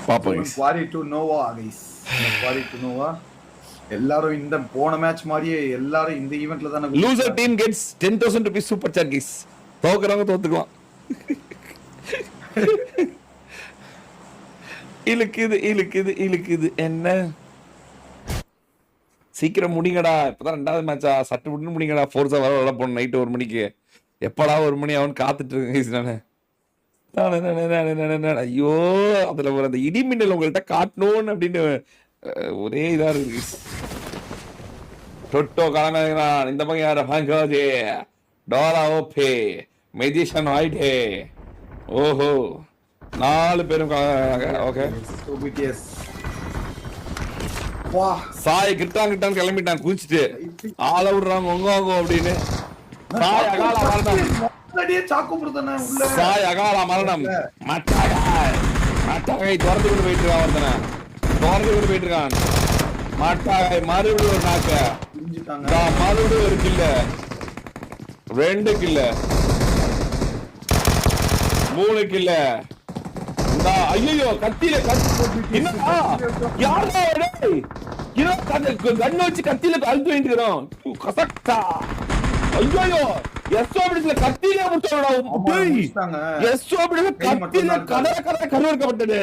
பாப்போம். Quarry to Nova guys. Quarry to Nova எல்லாரும் இந்த போன மேட்ச் மாதிரியே எல்லாரும் இந்த ஈவென்ட்ல தான. Loser team gets 10,000 rupees super chat guys. தோக்குறவங்க தோத்துக்கலாம். இழுக்குது என்ன? சீக்கிரம் முடிங்கடா. இப்பதான் 2வது மேட்சா, சட்டு புட்டு முடிங்கடா. ஃபோர்ஸா வர போன நைட் 1 மணிக்கு. எப்படா 1 மணி அவன் காத்துட்டு இருக்கேன். ஐயோ, அதுல ஒரு அந்த இடிமின்னல் உங்கள்கிட்ட காட்டணும்னு அப்படின்னு ஒரே இதா இருக்கு. டொட்டோ கிளம்புறான். இந்த பக்கம் யாரு? ஹங்கோஜி, டோரா ஓபே, மெஜிஷியன் ஒயிட்டே. ஓஹோ, 4 பேரும் ஓகே. சாய் கிட்டான் கிளம்பிட்டான் குதிச்சுட்டு. ஆள விடுறாங்க ஒங்கோங்கோ அப்படின்னு. சாய் அகால மரணம். சாய் அகால மரணம். மட்டாகை திறந்து கொண்டு போயிட்டு இருக்கான். ஒருத்தனை திறந்து கொண்டு போயிட்டு இருக்கான். மட்டாகை மறுபடியும் ஒரு நாக்க. மறுபடியும் ஒரு கில்ல, 2 கில்ல, 3 கில்ல. ஐயோ, கத்தியில கண்ணு வச்சு கத்தியில அழுத்து வேண்டிட்டு இருக்கிறோம். ஐயோ, எஸ்ஓபிடிஸ்ல கத்தியில கத்தியில கருவறுக்கப்பட்டது.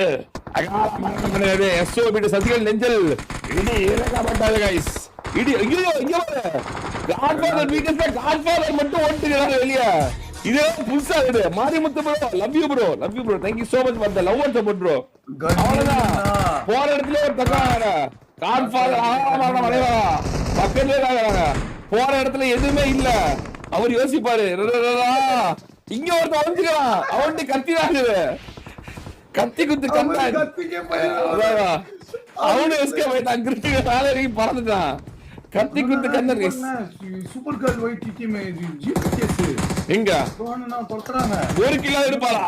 எஸ்ஓபிடி சசிகள் நெஞ்சல் இடி இறக்கப்பட்டது கைஸ். இடி ஐயோ, ஐயோ, காட்ஃபாதர் வீக்கஸ்ல காட்ஃபாதர் மட்டும் ஓட்டுகிறாங்க வெளியே. இதே புதுசா இருக்கு. Marimuthu bro, love you bro, love you bro. Thank you so much for the love and support bro. அவ்வளவுதான். போற இடத்துல ஒரு தக்கார காட்ஃபாதர் ஆமாமா மலைவா பக்கத்துல இருக்காங்க. போற இடத்துல எதுவுமே இல்ல. அவர் யோசிப்பாரு, இங்க ஒருத்தன் வந்துக்கிறான், அவன்ட்டு கத்திராங்க. கத்தி குத்து கத்தான். அவனு எஸ்கேப் ஆயிட்டான். கிரிக்கெட் மேல இறங்கி பறந்துட்டான். கத்தி குத்து Kannan super car white team GPS எங்க தொடுறாங்க. 1 கிலோ எடுப்பாளா?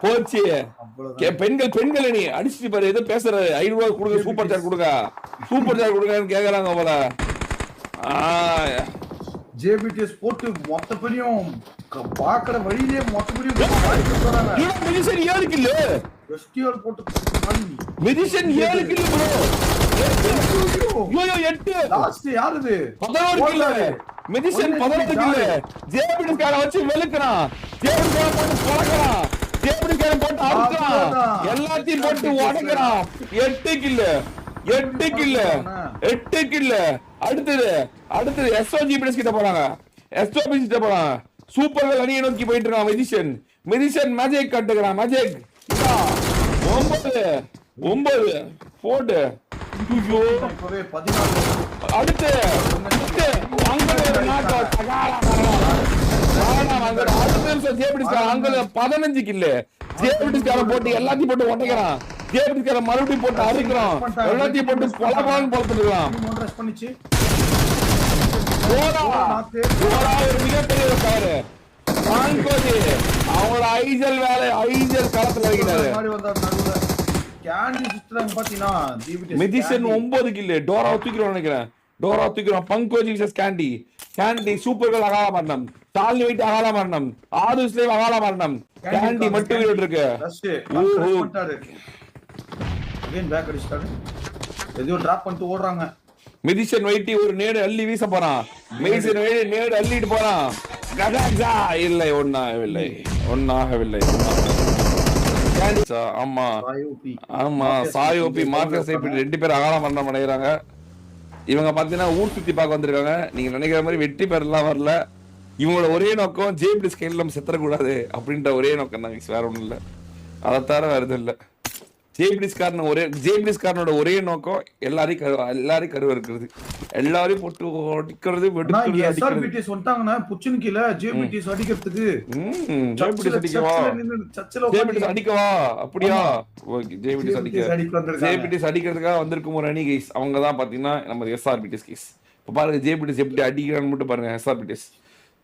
போச்சு. பெண்கள் நீ அடிச்சுட்டு பாரு. ஏதோ பேசுற 5 ரூபாய் கொடுங்க, சூப்பர் சாட் கொடுங்க, சூப்பர் சாட் கொடுங்கன்னு கேக்குறாங்க போல. ஜேபிடிஎஸ் போட்டு மொத்த பெரியும் பாக்குற வழியிலே மொத்த பெரியும் 7 கிலோ எஸ்டிஆர் போட்டு மெடிசன் 7 கிலோ ப்ரோ. 8 லாஸ்ட் யாருது? 11 கிலோ மெடிசன். 11 கிலோ ஜேபிடிஎஸ் கார வச்சு வெளுக்குறான். ஜேபிடிஎஸ் போட்டு பழக்கறான். ஜேபிடிஎஸ் போட்டு அறுக்குறான். எல்லாத்தையும் போட்டு உடைக்கறான். 8 கிலோ 8 கிலோ 8 கிலோ. அடுத்தது எஸ்ஓஜிபிஎஸ் கிட்ட போறாங்க. எஸ்ஓபிஎஸ் கிட்ட போறாங்க. சூப்பர்கள் அணியை நோக்கி போயிட்டு இருக்கான். Medicine magic கட்டுகிறான். மேஜிக் 9 போடு. அடுத்து அங்க 15 கில்லு. ஜேபிடிஸ்கார போட்டு எல்லாத்தையும் போட்டு உடைக்கிறான். ஜேபிடிஸ்கார மறுபடியும் போட்டு அறுக்கிறான். எல்லாத்தையும் போட்டு பலபலன்னு போட்டுருக்கான். ஒரு மிகப்பெரிய காரு அவங்களோட ஐஜல் வேலை ஐஜல் களத்துல வைக்கிறாரு. மெடிசன் 9 கில்லு. டோரா தூக்கிறோம் நினைக்கிறேன். டோரா தூக்கிறோம். பங்கோஜி விசஸ் கேண்டி. கேண்டி சூப்பர்கள் அகால மரணம். டால்னி வைட் அகால மரணம். ஆதுஸ்லேவ் அகால மரணம். கேண்டி மட்டும் வீடு இருக்கு. ஓடுறாங்க. மெடிசன் வைட்டி ஒரு நேடு அள்ளி வீச போறான். மெடிசன் நேடு அள்ளிட்டு போறான். இல்லை, ஒன்னாகவில்லை. ஆமா ஆமா, சாயோபி மார்க்கஸ் 2 பேர் அகால மரணம் அடைகிறாங்க. இவங்க பாத்தீங்கன்னா ஊர் சுத்தி பார்க்க வந்திருக்காங்க. நீங்க நினைக்கிற மாதிரி வெற்றி பேர்லாம் வரல. இவங்களோட ஒரே நோக்கம் ஜேபிடி ஸ்கேன்ல நம்ம செத்துறக்கூடாது அப்படின்ற ஒரே நோக்கம் தான். வேற ஒண்ணும் இல்ல. அதை தவிர வேற எதுவும் இல்ல. ஜேபிடிஸ்காரனோட ஒரே நோக்கம் எல்லாரையும் கருவ இருக்கிறது. எல்லாரையும் போட்டு அடிக்கிறது. அடிக்கவா? அப்படியா? ஜேபிடிஸ் அடிக்கிறதுக்காக வந்திருக்கும் ஒரு அணி கேஸ். அவங்க தான் பாத்தீங்கன்னா நம்ம எஸ்ஆர்பிடிஎஸ் கேஸ். இப்ப பாருங்க ஜேபிடிஎஸ் எப்படி அடிக்கிறான்னு மட்டும் பாருங்க. எஸ்ஆர்பிடிஎஸ்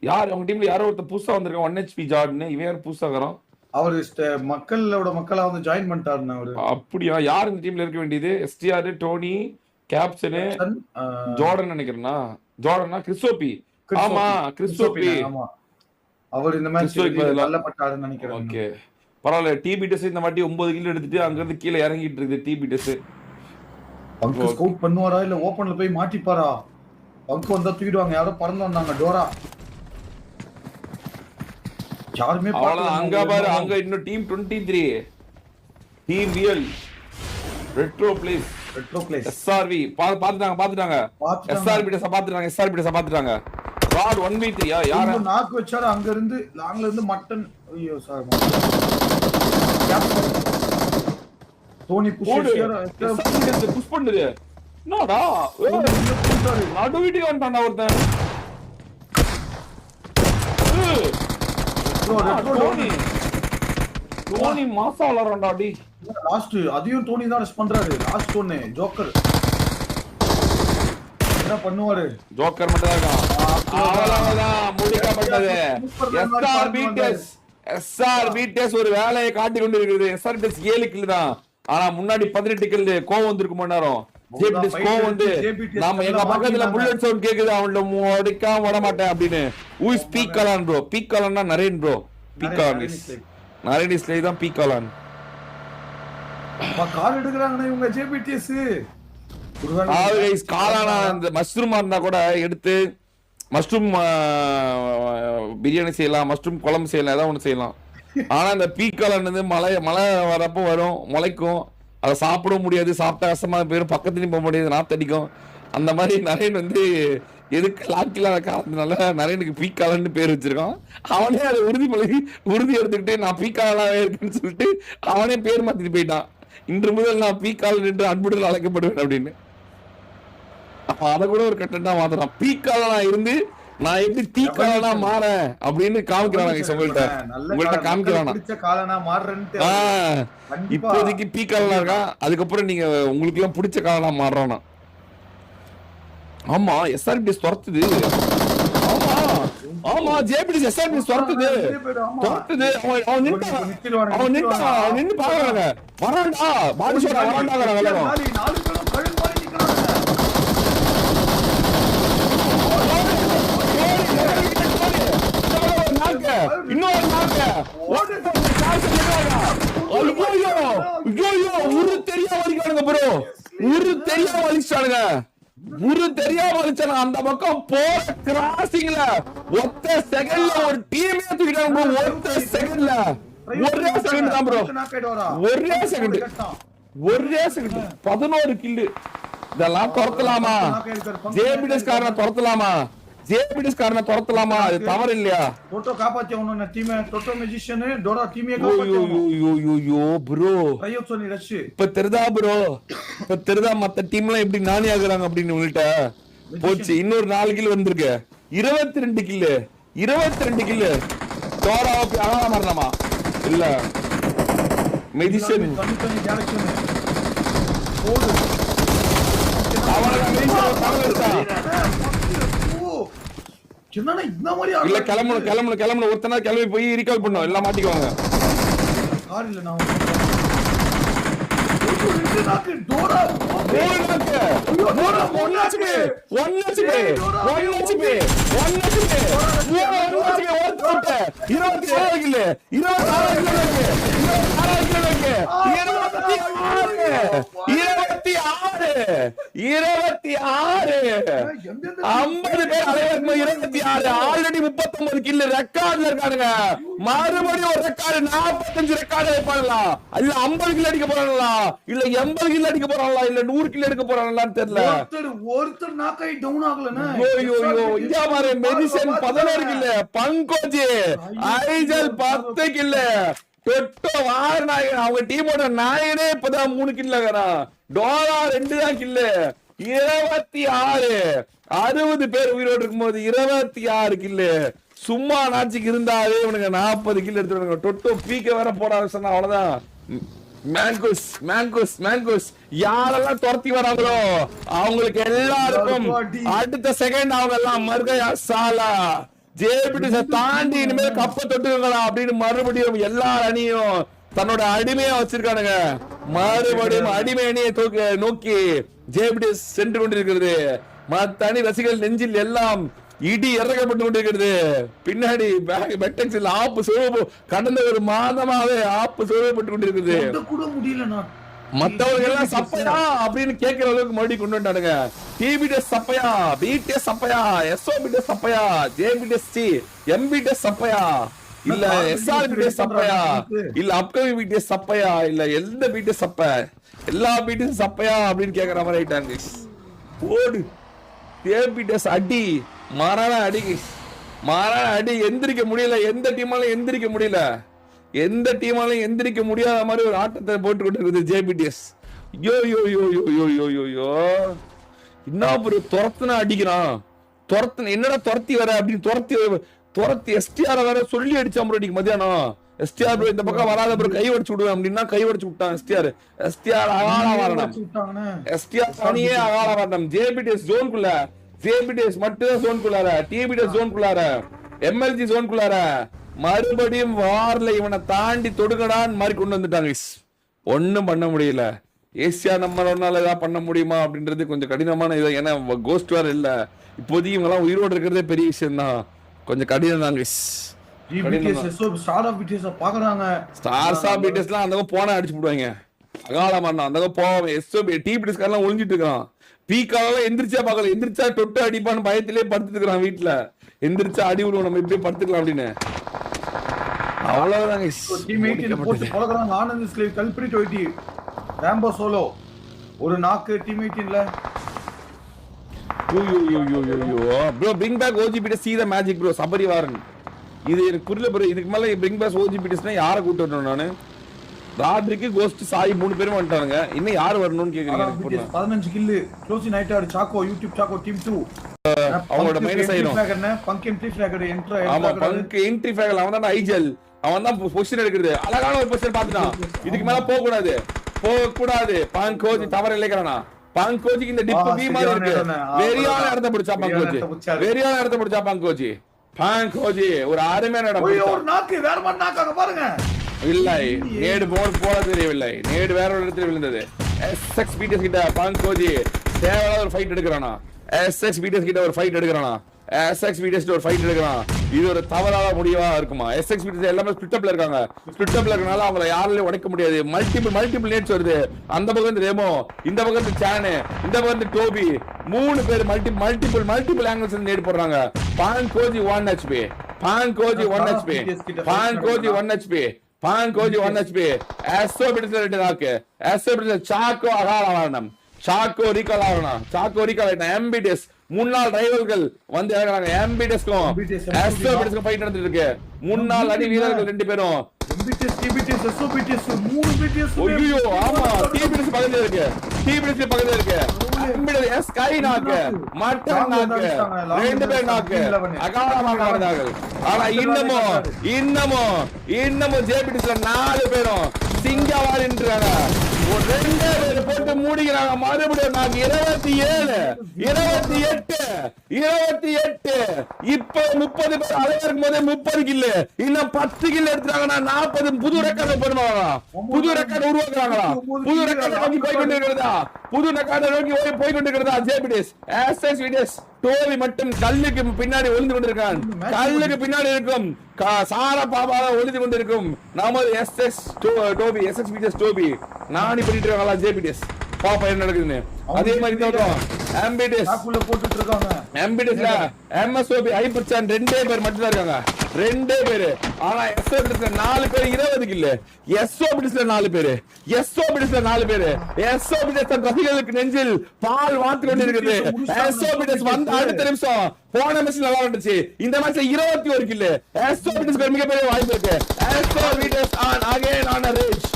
யார் அவங்க டீம்ல யாரோ ஒருத்தர் புதுசா வந்திருக்கான். 1 HP ஜார்ட்னு. இவன் யார் புதுசா இருக்கிறான்? அவரு மக்களா வந்து ஜாயின் பண்ணிட்டாருன்னு அவரு. அப்படியா? யார் இந்த டீம்ல இருக்க வேண்டியது? எஸ்டிஆர், டோனி, கேப்சனு, ஜோர்டன் நினைக்கிறேன்னா. ஜோர்டனா கிறிஸ்டோபி. ஆமா கிறிஸ்டோபி ஆமா அவர் இந்த மேட்ச் கிறிஸ்டோபி பதிலா. நல்ல பட்டாருன்னு நினைக்கிறேன். ஓகே பரவாயில்ல. டிபிடஸ் இந்த வாட்டி 9 கில் எடுத்துட்டு அங்க இருந்து கீழே இறங்கிட்டு இருக்குது டிபிடஸ். பங்கு ஸ்கவுட் பண்ணுவாரா இல்ல ஓபன்ல போய் மாட்டிப்பாரா? பங்கு வந்தா தூக்கிடுவாங்க. யாரோ பறந்து வந்தாங்க டோரா. யாருமே அவ்வளவுதான். அங்க பாரு அங்க இன்னும் team 23 team real retro blaze SRV பாத்துட்டாங்க. எஸ்ஆர்பிடஸ் பாத்துட்டாங்க. ராட் 1v3 யார நாக்கு வச்சாரு அங்க இருந்து லாங்ல இருந்து மட்டன். ஐயோ சார் டோனி புஷ் பண்ணுது. என்னடா நடு வீட்டுக்கு வந்துட்டான்டா ஒருத்தன். டோனி மாசா வளர்றான்டா. டி லாஸ்ட் அதையும் டோனி தான் ரெஸ்ட் பண்றாரு. லாஸ்ட் ஒன்னு ஜோக்கர் என்ன பண்ணுவாரு? ஜோக்கர் மட்டும் தான் இருக்கான். அவ்வளவுதான் முடிக்கப்பட்டது. எஸ்ஆர்பிடஸ் ஒரு வேலையை காட்டி கொண்டு இருக்குது. எஸ்ஆர்பிடஸ் 7 கில் தான். ஆனா முன்னாடி 18 கில். கோவம் வந்திருக்கு மணி ஜேபிடிஸ் கோவம் வந்து நாம எங்க பக்கத்துல புல்லட் சவுண்ட் கேக்குது அவன்ட முடிக்காம விட மாட்டேன் அப்படின்னு. ஹூ இஸ் பீக் காலான் ப்ரோ? பீக் காலான்னா நரேன் ப்ரோ. பீக் காலான் இஸ் நரேன் இஸ் தான் பீக் காலான். கால் எடுக்கறாங்கனா இவங்க ஜேபிடிஎஸ். காலானா இந்த மஷ்ரூமா இருந்தா கூட எடுத்து மஷ்ரூம் பிரியாணி செய்யலாம், மஷ்ரூம் குழம்பு செய்யலாம், ஏதாவது ஒன்று செய்யலாம். ஆனா இந்த பீக் காளான் வந்து மழை வரப்போ வரும், முளைக்கும். அதை சாப்பிடவும் முடியாது, சாப்பிட்டா கஷ்டமா போயிடும், பக்கத்துலையும் போக முடியாது, நாத்தடிக்கும். அந்த மாதிரி நரேன் வந்து எதுக்கு லாக்கிலான காரணத்தினால நரேனுக்கு பீக் காளான்னு பேர் வச்சிருக்கான். அவனே அதை உறுதி எடுத்துக்கிட்டு நான் பீக் காளானாவே இருக்குன்னு சொல்லிட்டு அவனே பேர் மாத்திட்டு போயிட்டான். இன்று முதல் நான் பீக் காளான் என்று அன்புடன் அழைக்கப்படுவேன் அப்படின்னு. அப்ப அதை கூட ஒரு கட்டண்டா மாத்தலாம். பீக் காளானா இருந்து நான் எப்படி பீக் காளானா மாறேன் அப்படின்னு காமிக்கிறாங்க. உங்கள்கிட்ட காமிக்கிறானா இப்போதைக்கு பீக் காளானா இருக்கான். அதுக்கப்புறம் நீங்க உங்களுக்கு எல்லாம் பிடிச்ச காளானா மாறுறானா. ஆமா எஸ்ஆர்பிஎஸ் துரத்துது. ஆமா ஜேபிடிஎஸ் எஸ்ஆர்பிஎஸ் துரத்துது. அவன் நின்னு பாக்குறாங்க. வரான்டா பாடிஷோட வரான்டா. இன்னொரு ஒரு தெரியாம வலிக்கானுங்க ப்ரோ. ஒரு தெரியாம வலிச்சானுங்க. ஒரு தெரியாம வலிச்சானுங்க. அந்த பக்கம் போற கிராசிங்ல ஒத்த செகண்ட்ல ஒரு டீமே தூக்கிட்டாங்க ப்ரோ. ஒத்த செகண்ட்ல ஒரே செகண்ட் தான் ப்ரோ. ஒரே செகண்ட் 11 கில்லு. இதெல்லாம் துரத்தலாமா? ஜேபிடிஎஸ் காரனை துரத்தலாமா? ஜேபிடிஎஸ் காரனை துரத்தலாமா? அது தவறு இல்லையா? டோட்டோ காப்பாத்தி அவன டீமே. டோட்டோ மேஜிஷியன் டோரா டீமே காப்பாத்தி. ஐயோ ப்ரோ ரையோ சொல்லி ரஷ் இப்ப தெரிதா ப்ரோ? இப்ப தெரிதா மத்த டீம்லாம் எப்படி நானே ஆகுறாங்க அப்படின்னு உங்கள்ட்ட போச்சு. இன்னொரு 4 கில் வந்திருக்கு. 22 கில்லு. 22 கில்லு. டோராவை அழகா மாறலாமா? இல்ல மெஜிஷியன் ஓடு. இல்ல கிளம்பணும் ஒருத்தனா கிளம்பி போய் ரீகால் பண்ணும். எல்லாம் மாட்டிக்குவாங்க. ஆல்ரெடி 39 கில்லு ரெக்கார்ட்ல இருக்கானுங்க. மறுபடியும் ஒரு ரெக்கார்டு 45 ரெக்கார்டு வைப்பாங்களா? இல்ல 50 கில் அடிக்க போறாங்களா? இல்ல 80 கில் அடிக்க போறாங்களா? இல்ல 100 கில் எடுக்க போறாங்களான்னு தெரியல. ஒருத்தர் நாக்காய் டவுன் ஆகலனா. ஐயோ இங்க பாரு மெடிசன் 11 கில், பங்கோஜி ஐஜல் 10 கில், டொட்டோ வார் நாயகன் அவங்க டீமோட நாயகனே இப்பதான் 3 கில் ஆகறான். டோரா 2 தான் கில்லு. 26 60 பேர் உயிரோடு இருக்கும்போது 26 கில்லு. சும்மா நாச்சிக்கு இருந்தாவே இவனுங்க 40 கில் எடுத்துடுவாங்க. டொட்டோ பீக்க வேற போட சொன்னா அவ்வளவுதான். மேங்கோஸ் யாரெல்லாம் துரத்தி வராங்களோ அவங்களுக்கு எல்லாருக்கும் அடுத்த செகண்ட் அவங்க எல்லாம் மறுகையா சாலா ஜேபிடிஎஸ் தாண்டி இனிமேல் கப்ப தொட்டுங்களா அப்படின்னு மறுபடியும் எல்லா அணியும் தன்னோட அடிமையா வச்சிருக்கானுங்க. மறுபடியும் அடிமை அணியை நோக்கி ஜேபிடிஎஸ் சென்று கொண்டிருக்கிறது. மத்த அணி ரசிகர்கள் நெஞ்சில் எல்லாம் இடி இறக்கப்பட்டு கொண்டிருக்கிறது பின்னாடி பெட்டெக்ஸில் ஆப்பு சுழவு கடந்த ஒரு மாதமாவே ஆப்பு சுழவப்பட்டு கொண்டிருக்கிறது. கூட முடியலண்ணா. மத்தவங்க எல்லாம் சப்பையா அப்படின்னு கேட்கிற அளவுக்கு மறுபடியும் கொண்டு வந்துட்டானுங்க. டிபிடிஎஸ் சப்பையா, பிடிஎஸ் சப்பையா, எஸ்ஓபிடிஎஸ் சப்பையா, ஜேபிடிஎஸ் சி, எம்பிடிஎஸ் சப்பையா, இல்ல எஸ்ஆர்பிடிஎஸ் சப்பையா, இல்ல அப்கமிங் பிடிஎஸ் சப்பையா, இல்ல எந்த பிடிஎஸ் சப்ப, எல்லா பிடிஎஸ் சப்பையா அப்படின்னு கேக்குற மாதிரி ஆயிட்டாங்க. போடு ஜேபிடிஎஸ் அடி, மாறான அடி, மாறான அடி. எந்திரிக்க முடியல, எந்த டீமாலும் எந்திரிக்க முடியல, எந்த டீமாலும் எந்திரிக்க முடியாத மாதிரி ஒரு ஆட்டத்தை போட்டு கொண்டு இருக்குது ஜேபிடிஎஸ். யோ யோ யோ யோ யோ யோ யோ யோ என்ன ஒரு துரத்துனா அடிக்கிறான். துரத்துன என்னடா துரத்தி வர அப்படின்னு துரத்தி எஸ்டிஆர் வேற சொல்லி அடிச்சான் ப்ரோ இன்னைக்கு மதியானம். எஸ்டிஆர் ப்ரோ இந்த பக்கம் வராத ப்ரோ கை உடைச்சு விடுவேன் அப்படின்னா கை உடைச்சு விட்டான் எஸ்டிஆர் அகால வரணும். எஸ்டிஆர் தனியே அகால வரணும். ஜேபிடிஎஸ் ஜோனுக்குள்ள, ஜேபிடிஎஸ் மட்டும் ஜோனுக்குள்ளார, டிபிடிஎஸ் ஜோனுக்குள்ளார, எம்எல்ஜி ஜோனுக்குள்ளார மறுபடியும் வார்ல இவனை தாண்டி தொடுங்கடான்னு மாதிரி கொண்டு வந்துட்டாங்க. ஒன்னும் பண்ண முடியல. ஏசியா நம்மளால ஏதாவது பண்ண முடியுமா அப்படின்றது கொஞ்சம் கடினமான இது. ஏன்னா கோஸ்ட் வேற இல்ல இப்போதைக்கு, இவங்க எல்லாம் உயிரோடு இருக்கிறதே பெரிய விஷயம் தான். கொஞ்சம் கடினம் தாங்க. போனா அடிச்சு போடுவாங்க. அகாலமா அந்த போவாங்க. டிபிடிஎஸ்காரெல்லாம் ஒளிஞ்சிட்டு இருக்கான். பீக்கால எந்திரிச்சா பாக்கல, எந்திரிச்சா தொட்டு அடிப்பான்னு பயத்திலே படுத்துட்டு இருக்கிறான் வீட்டுல. எந்திரிச்சா அடி விடுவோம், நம்ம இப்படியே படுத்துக்கலாம் அப்படின்னு. அவ்வளவுதாங்க. ஒரு நாக்கு டீம் 18ல bro bring back OGPTS, see the magic bro. Sabari வாரன் இது எனக்கு புரியல bro. இதுக்கு மேல bring back OGPTS னா யாரை கூட்டி வரணும்? நானு ராத்ரிக்கு கோஸ்ட் சாய் 3 பேரும் வந்துட்டாங்க. இன்னும் யார் வரணும்னு கேக்குறீங்க? 15 கில் க்ளோஸ் நைட் ஆடு சாக்கோ யூடியூப் சாக்கோ டீம் 2 அவங்களோட மைனஸ் ஆயிடும். பங்க் என்ட்ரி ஃபிளாகர் என்ட்ரி. ஆமா பங்க் என்ட்ரி ஃபிளாகர் அவன் தான் ஐஜல். அவன் தான் பொசிஷன் எடுக்கிறது. அழகான ஒரு பொசிஷன் பார்த்துட்டான். இதுக்கு மேல போக கூடாது. பங்க் கோஜி தவற இல்லைக்கறானா? பங்க் கோஜிக்கு இந்த டிப் பி மாதிரி இருக்கு. வெரியான இடத்தை பிடிச்சா பங்க் கோஜி. வெரியான இடத்தை பிடிச்சா பங்க் கோஜி. பங்க் கோஜி ஒரு அருமையான இடம். ஒரு நாக்கு வேற மாதிரி நாக்காக பாருங்க. இல்லை நேடு போல தெரியவில்லை. நேடு வேற ஒரு இடத்துல விழுந்தது. எஸ்எக்ஸ் பிடிஎஸ் கிட்ட பங்க் கோஜி தேவையான ஒரு ஃபைட் எடுக்கிறானா? எஸ்எக்ஸ் பிடிஎஸ் கிட்ட ஒரு ஃபைட் எடுக்கிறானா? எஸ்எக்ஸ் பிடிஎஸ் ஒரு ஃபைட் எடுக்கிறான். இது ஒரு தவறான முடிவா இருக்குமா? எஸ்எக்ஸ் பிடிஎஸ் எல்லாமே ஸ்பிளிட் அப்ல இருக்காங்க. ஸ்பிளிட் அப்ல இருக்கனால அவங்கள யாராலையும் உடைக்க முடியாது. மல்டிபிள் நேட்ஸ் வருது. அந்த பக்கம் இருந்து ரெமோ, இந்த பக்கம் இருந்து சானு, இந்த பக்கம் இருந்து டோபி, 3 பேர் மல்டிபிள் ஆங்கிள்ஸ் இருந்து நேட் போடுறாங்க. பான் கோஜி 1 HP, பான் கோஜி 1 HP, பான் கோஜி 1 HP, பான் கோஜி 1 HP. எஸ்ஓ பிடிஎஸ் 2 நாக்கு. எஸ்ஓ பிடிஎஸ் சாக்கோ அகால வரணும். சாக்கோ ரீகால் ஆகணும். சாக்கோ ரீகால் ஆயிட்டான். எம்பிடிஎஸ் முன்னாள் ரைவல்கள் வந்து இறங்குறாங்க. எம்பிடிஎஸ்க்கும் எஸ்ஓபிடிஎஸ்க்கும் ஃபைட் நடந்துட்டு இருக்கு. முன்னாள் அணி வீரர்கள் 2 பேரும். எம்பிடிஎஸ் டிபிடிஎஸ் எஸ்ஓபிடிஎஸ் 3 பிடிஎஸ். ஐயோ ஆமா டிபிடிஎஸ் பக்கத்துல இருக்கு. டிபிடிஎஸ் பக்கத்துல இருக்கு. எம்பிடிஎஸ் ஸ்கை நாக்கு, மட்டன் நாக்கு, 2 பேர் நாக்கு. அகாலமாக நடந்தார்கள். ஆனா இன்னமும் ஜேபிடிஎஸ்ல 4 பேரும் சிங்கவாரி நின்றாங்க. 2 பேர் போட்டு மூடிக்கிறாங்க. மறுபடியும் நாக்கு 28 இப்ப 30 பேர் அலையருக்கு போதே 30 கில்லு. இன்னும் 10 கில்லு எடுத்துட்டாங்கன்னா 40 புது ரெக்கார்டு பண்ணுவாங்களா? புது ரெக்கார்டு உருவாக்குறாங்களா? புது ரெக்கார்டு நோக்கி போய் கொண்டிருக்கிறதா ஜேபிடிஎஸ்? எஸ்எஸ் விடிஎஸ் டோவி மட்டும் கல்லுக்கு பின்னாடி ஒளிந்து கொண்டிருக்கான். கல்லுக்கு பின்னாடி இருக்கும் சார பாபாக ஒளிந்து கொண்டிருக்கும் நமது எஸ்எஸ் டோபி, எஸ்எஸ் விடிஎஸ் டோபி நானி பண்ணிட்டு இருக்காங்களா ஜேபிடிஎஸ்? பாப்பா என்ன நடக்குதுன்னு. அதே மாதிரி தான் எம்பிடிஎஸ் போட்டுட்டு இருக்காங்க. எம்பிடிஎஸ்ல எம்எஸ்ஓபி ஹைப்பர்சான் 2 பேர் மட்டும் தான் இருக்காங்க. 2 பேர். ஆனா எஸ்ஓபிடிஎஸ்ல 4 பேர் 20 கில்லு. எஸ்ஓபிடிஎஸ்ல 4 பேர். எஸ்ஓபிடிஎஸ் ரசிகர்களுக்கு நெஞ்சில் பால் வாத்து கொண்டு இருக்குது. எஸ்ஓபிடிஎஸ் வந்து அடுத்த நிமிஷம் போன மேட்ச் நல்லா இருந்துச்சு. இந்த மேட்ச்ல 21 கில்லு. எஸ்ஓபிடிஎஸ்க்கு மிகப்பெரிய வாய்ப்பு இருக்கு. எஸ்ஓபிடிஎஸ் on again on a rage.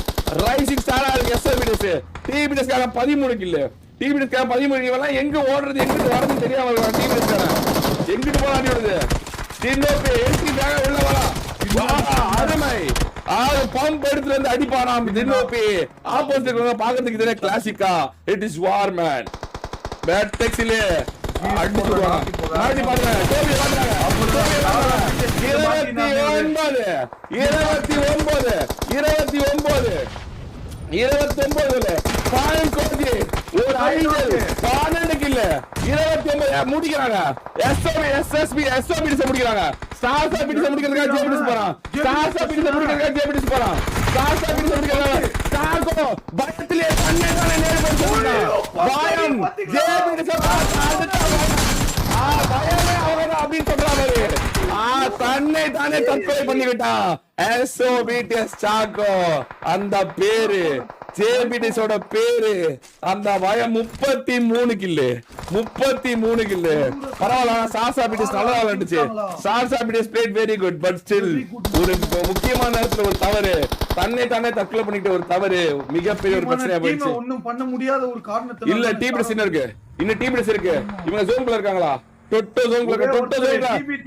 Rising ஸ்டாரா இருக்கு எஸ்ஓபிடிஎஸ். டிபிடிஎஸ் காரன் 13 கில்லு. டிபிடிஎஸ் காரன் 13 இவெல்லாம் எங்க ஓடுறது எங்கிட்டு வரதுன்னு தெரியாம இருக்கான். டிபிடிஎஸ் காரன் எங்கிட்டு போறான் ஓடுது. டின்னோபி என்ட்ரி பேக உள்ள வரா. அருமை. பம்ப் எடுத்து வந்து அடிப்பானாம் டின்னோபி. ஆப்போசிட் பாக்கிறதுக்கு இதே கிளாசிக்கா. It is war man. பேட் டெக்ஸிலே அடிச்சு போறான். நாடி பாருங்க. டோபி பாருங்க. 29 29 பாயிண்ட் கோஜி ஒரு ஐடியல் 12 கில் 29 முடிக்கிறாங்க. எஸ்ஓபிடிஸ் முடிக்கிறாங்க. ஸ்டார் சாபிடிஸ் முடிக்கிறதுக்கு ஜேபிடிஸ் போறான். ஸ்டார் சாபிடிஸ் முடிக்கிறதுக்கு ஜேபிடிஸ் போறான். ஸ்டார் சாபிடிஸ் முடிக்கிறதுக்கு ஸ்டார்கோ பயத்திலே தன்னை தானே நேர் போறான். பயம் ஜேபிடிஸ் பயமே அவங்க அப்படின்னு சொல்றாரு. தன்னை தானே தற்கொலை பண்ணிக்கிட்டான். எஸ்ஓபிடிஎஸ் சாக்கோ அந்த பேரு ஜேபிடிஸோட பேரு. அந்த பயம் 33 கில்லு 33 கில்லு. பரவாயில்ல. சாசா பிடிஸ் நல்லா விளையாண்டுச்சு. சாசா பிடிஸ் played very good. But still ஒரு முக்கியமான நேரத்துல ஒரு தவறு, தன்னை தானே தற்கொலை பண்ணிட்டு ஒரு தவறு மிகப்பெரிய ஒரு பிரச்சனையா போயிடுச்சு. ஒண்ணும் பண்ண முடியாத ஒரு காரணத்துல இல்ல டீபிடிஸ் இன்னும் இருக்கு. இன்னும் டீபிடிஸ் இருக்கு. இவங்க ஜோன்குள்ள இருக்காங்களா? டொட்டோ ஜோன்குள்ள இருக்க.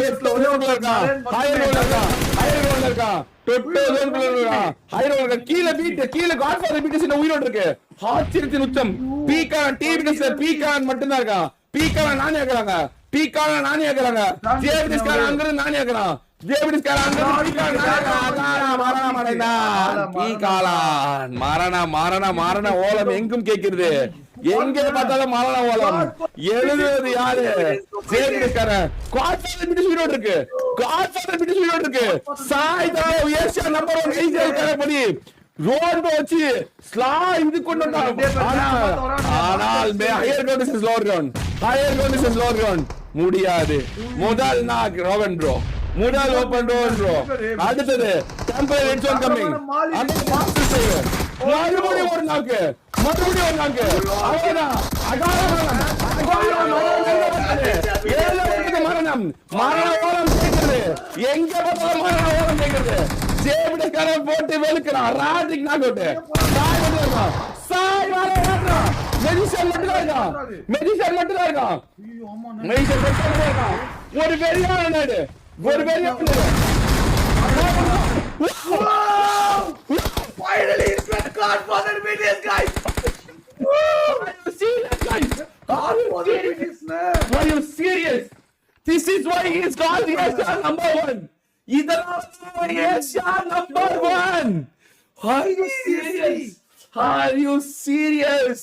டொட்டோ ஜோன்குள்ள இருக்கா. ஹையர் ரோல்ல இருக்கா. ஹையர் ரோல்ல இருக்கா. டொட்டோ ஜோன்குள்ள இருக்கா. ஹையர் ரோல்ல கீழ பீட் கீழ காட்ஃபாதர் பீட் இன்னும் உயிரோட இருக்கு. ஆச்சரியத்தின் உச்சம். பீகான் டீபிடிஸ்ல பீகான் மட்டும் தான் இருக்கான். பீகான் நானே ஏக்குறாங்க. பீகான் நானே ஏக்குறாங்க. ஜேபிடிஸ் கார அங்க இருந்து நானே ஏக்குறான். ஜேபிடிஸ் கார அங்க இருந்து பீகான் மரண ஓலம் எங்கும் கேக்குது. எங்க பார்த்தாலும் மரண ஓலம். எழுதுவது யாரு? ஜேபிடிஸ்காரன். காட்ஃபாதர் பீட் உயிரோட இருக்கு. காட்ஃபாதர் பீட் உயிரோட இருக்கு. சாய்தா ஏசியா நம்பர் 1 ஏஜல் கரபடி ரோட் வச்சு ஸ்லா இது கொண்டு ஆனால் higher ground is lower ground. Higher ground is lower ground. முடியாது. முதல் நாக் ரோவன் ப்ரோ. முதல் ஓபன் ரோவன் ப்ரோ. அடுத்தது டெம்பரரி ரெட் ஜோன் கமிங். அந்த மாஸ்டர் சேவ். மறுபடியும் ஒரு நாக்கு. மறுபடியும் ஒரு நாக்கு. அவ்வளவுதான். மரணம் மரண ஓலம் கேட்கிறது. எங்க பார்த்தாலும் மரண ஓலம் கேட்கிறது. ஜேபிடிஸ்காரன் போட்டு வெளுக்கிறான். ராஜிக் நாக் அவுட். சாய் மட்டும் இருக்கான். சாய் மேல ஏறான். மெடிசன் மட்டும் தான் இருக்கான். மெடிசன் மட்டும் தான் இருக்கான். மெடிசன் மட்டும் தான் இருக்கான். ஒரு வெறியான நாடு. ஒரு வெறியான நாடு. Finally it's been Godfather videos guys. Are you serious guys? Are you serious? This is why he is called Asia number 1. இதெல்லாம் Asia number 1. Are you serious? Are you serious?